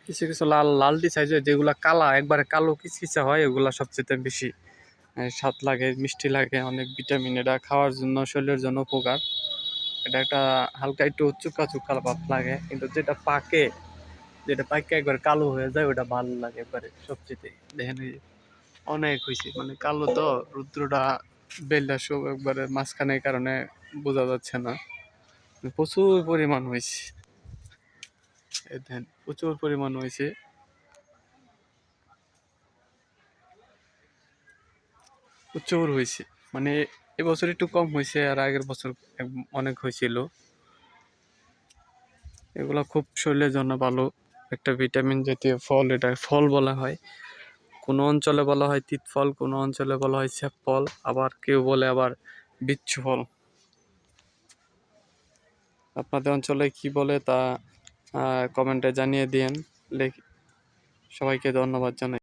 কিছু কিছু লাল লালটি সাইজ হয়, যেগুলা কালা একবারে কালো কিচকিচা হয়, এগুলা সবচেয়ে বেশি স্বাদ লাগে, মিষ্টি লাগে, অনেক ভিটামিন। এটা খাওয়ার জন্য, শরীরের জন্য উপকার। এটা একটা হালকা একটু চুকা চুকা ভাব লাগে, কিন্তু যেটা পাকে, যেটা পাকে একবার কালো হয়ে যায়, ওটা ভালো লাগে একবারে সবচেয়ে। দেখেন এই যে অনেক হয়েছে, মানে কালো তো রুদ্রটা বেলটা সব একবারে মাঝখানে, কারণে বোঝা যাচ্ছে না। প্রচুর পরিমাণ হয়েছে, এই দেখেন প্রচুর পরিমাণ হয়েছে, প্রচুর হয়েছে। মানে এবছর একটু কম হয়েছে, আর আগের বছর অনেক হয়েছিল। এগুলো খুব শরীরের জন্য ভালো, একটা ভিটামিন জাতীয় ফল। এটা ফল বলা হয়, কোনো অঞ্চলে বলা হয় তিত ফল, কোনো অঞ্চলে বলা হয় সেপ ফল, আবার কেউ বলে আবার বিচ্ছু ফল। আপনাদের অঞ্চলে কি বলে তা কমেন্টে জানিয়ে দিন। সবাইকে ধন্যবাদ জানাই।